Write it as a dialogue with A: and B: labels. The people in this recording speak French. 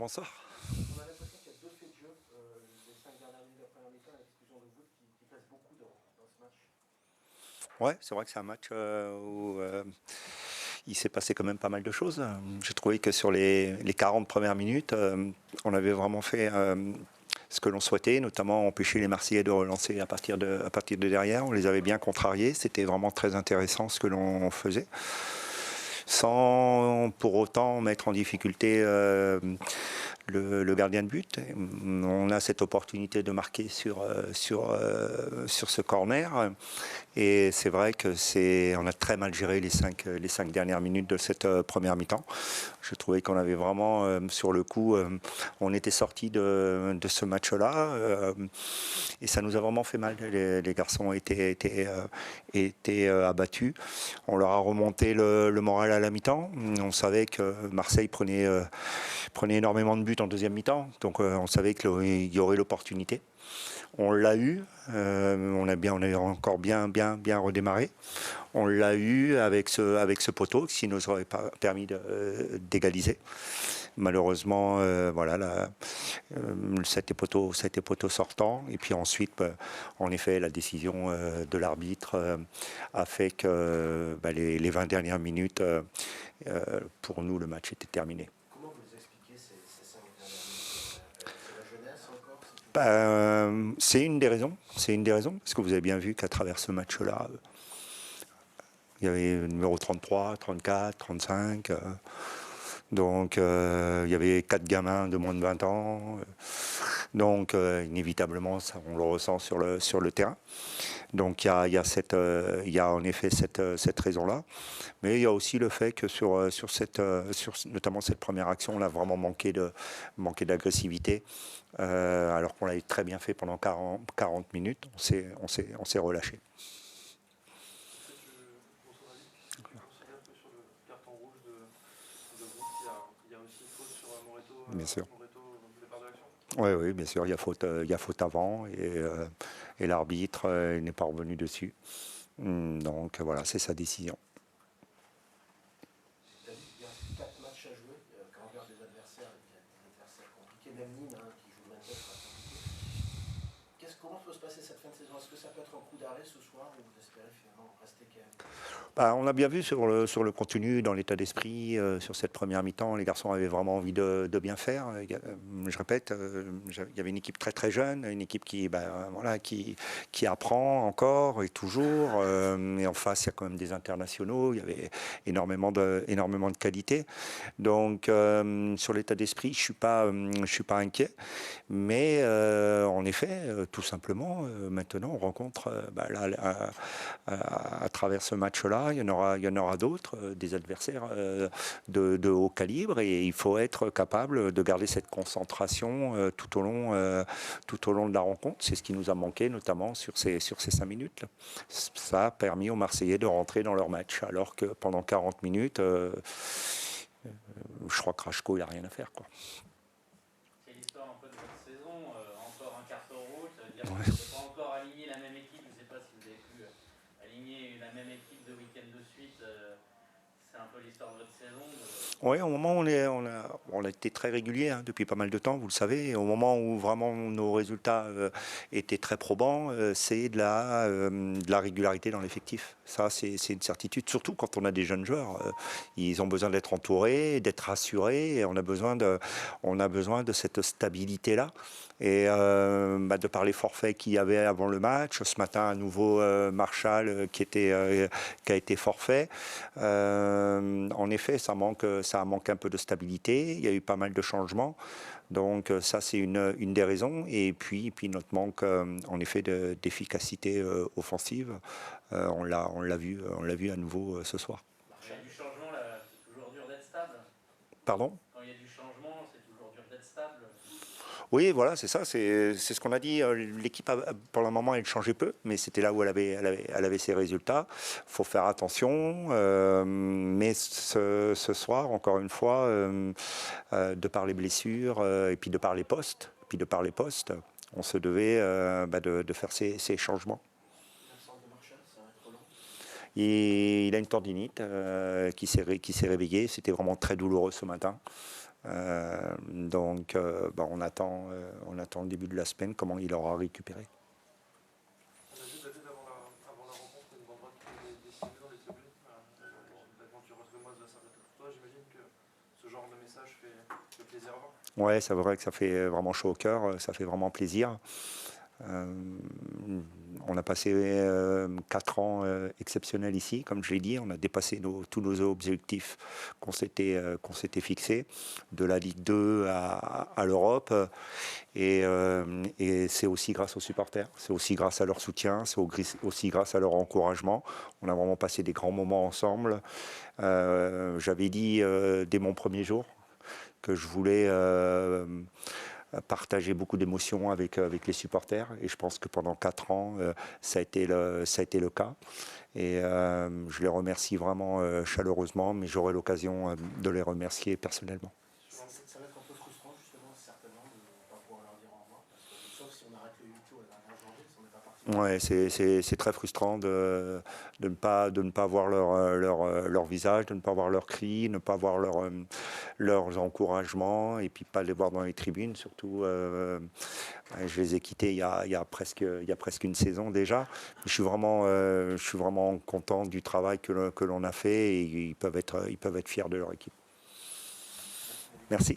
A: Bonsoir.
B: On a l'impression qu'il y a deux faits de jeu, les 5 dernières minutes de la première mi-temps, l'exclusion de Wood qui pèse beaucoup dans ce match.
A: Ouais, c'est vrai que c'est un match où il s'est passé quand même pas mal de choses. J'ai trouvé que sur les 40 premières minutes, on avait vraiment fait ce que l'on souhaitait, notamment empêcher les Marseillais de relancer à partir de derrière. On les avait bien contrariés. C'était vraiment très intéressant ce que l'on faisait, sans pour autant mettre en difficulté le gardien de but. On a cette opportunité de marquer sur ce corner. Et c'est vrai que on a très mal géré les cinq dernières minutes de cette première mi-temps. Je trouvais qu'on avait vraiment, sur le coup, on était sorti de ce match-là et ça nous a vraiment fait mal. Les garçons ont été abattus. On leur a remonté le moral à la mi-temps. On savait que Marseille prenait énormément de buts en deuxième mi-temps, donc on savait qu'il y aurait l'opportunité. On l'a eu, on a encore bien redémarré. On l'a eu avec ce poteau qui nous aurait pas permis d'égaliser. Malheureusement, c'était poteau sortant. Et puis ensuite, en effet, la décision de l'arbitre a fait que les 20 dernières minutes, pour nous, le match était terminé.
B: Comment vous les expliquez ces 5 dernières minutes? C'est la jeunesse encore?
A: C'est une des raisons. Parce que vous avez bien vu qu'à travers ce match-là, il y avait le numéro 33, 34, 35. Donc, il y avait 4 gamins de moins de 20 ans. Donc, inévitablement, ça, on le ressent sur le terrain. Donc, il y a en effet cette raison-là. Mais il y a aussi le fait que sur notamment cette première action, on a vraiment manqué d'agressivité. Alors qu'on l'avait très bien fait pendant 40 minutes, on s'est relâché.
C: Grosso modo, tu considères que sur le carton rouge de Wood, il y a aussi une faute sur Moreto,
A: Bien sûr.
C: au départ de l'action?
A: Oui, bien sûr, il y a faute avant et l'arbitre n'est pas revenu dessus. Donc voilà, c'est sa décision.
B: Tu as dit qu'il y a 4 matchs à jouer. Quand on regarde les adversaires, il y a des adversaires compliqués, même Nîmes qui joue le 27 sera compliqué. Comment peut se passer cette fin de saison? Est-ce que ça peut être un coup d'arrêt ce soir ou vous espérez finalement rester quand même?
A: On a bien vu sur le contenu, dans l'état d'esprit, sur cette première mi-temps, les garçons avaient vraiment envie de bien faire. Je répète, il y avait une équipe très très jeune, une équipe qui apprend encore et toujours. Et en face, il y a quand même des internationaux, il y avait énormément de qualité. Donc, sur l'état d'esprit, je suis pas inquiet. Mais en effet, tout simplement, maintenant, on rencontre à travers ce match-là, il y en aura d'autres, des adversaires de haut calibre, et il faut être capable de garder cette concentration tout au long de la rencontre. C'est ce qui nous a manqué, notamment sur ces 5 minutes. Ça a permis aux Marseillais de rentrer dans leur match, alors que pendant 40 minutes, je crois que Rachko, il n'a rien à faire, quoi.
D: C'est l'histoire un peu de votre saison, encore un carton rouge, ça veut dire que vous n'avez pas encore aligné la même équipe. Je ne sais pas si vous avez pu aligner la même équipe 2 week-ends de suite. C'est un peu l'histoire de votre saison.
A: Oui, au moment où on a été très régulier depuis pas mal de temps, vous le savez. Et au moment où vraiment nos résultats étaient très probants, c'est de la régularité dans l'effectif. Ça, c'est une certitude. Surtout quand on a des jeunes joueurs, ils ont besoin d'être entourés, d'être rassurés. Et on a besoin de cette stabilité-là. Et de par les forfaits qu'il y avait avant le match, ce matin à nouveau Marshall qui a été forfait. En effet, ça manque un peu de stabilité. Il y a eu pas mal de changements. Donc ça, c'est une des raisons. Et puis notre manque, en effet, d'efficacité offensive, on l'a vu à nouveau ce soir.
D: Quand il y a du changement, là, c'est toujours dur d'être stable.
A: Pardon ?
D: Quand il y a du changement, c'est toujours dur d'être stable.
A: Oui, voilà, c'est ça, c'est ce qu'on a dit. L'équipe, pour le moment, elle changeait peu, mais c'était là où elle avait ses résultats. Il faut faire attention, mais ce soir, encore une fois, de par les blessures et puis de par les postes, on se devait de faire ces changements.
B: L'absence de Marshall, ça va être long.
A: Il a une tendinite qui s'est réveillée. C'était vraiment très douloureux ce matin. Donc on attend le début de la semaine, comment il aura récupéré.
C: On a vu David avant la rencontre une banderole qui était dessinée dans les tribunes. L'aventure Moise va s'arrêter pour toi. J'imagine que ce genre de message fait plaisir à voir.
A: Ouais, c'est vrai que ça fait vraiment chaud au cœur, ça fait vraiment plaisir. On a passé 4 ans exceptionnels ici, comme je l'ai dit. On a dépassé tous nos objectifs qu'on s'était fixés, de la Ligue 2 à l'Europe. Et c'est aussi grâce aux supporters, c'est aussi grâce à leur soutien, c'est aussi grâce à leur encouragement. On a vraiment passé des grands moments ensemble. J'avais dit dès mon premier jour que je voulais partager beaucoup d'émotions avec les supporters, et je pense que pendant 4 ans ça a été le cas, et je les remercie vraiment chaleureusement, mais j'aurai l'occasion de les remercier personnellement.
B: Ça va être un peu frustrant justement certainement de ne pas pouvoir leur dire au revoir, parce que, sauf si on arrête le YouTube à la dernière journée, si on n'est pas parti.
A: Ouais, c'est très frustrant de ne pas voir leur visage, de ne pas voir leurs cris, ne pas voir leurs encouragements, et puis pas les voir dans les tribunes. Surtout, je les ai quittés il y a presque une saison déjà. Je suis vraiment content du travail que l'on a fait, et ils peuvent être fiers de leur équipe. Merci.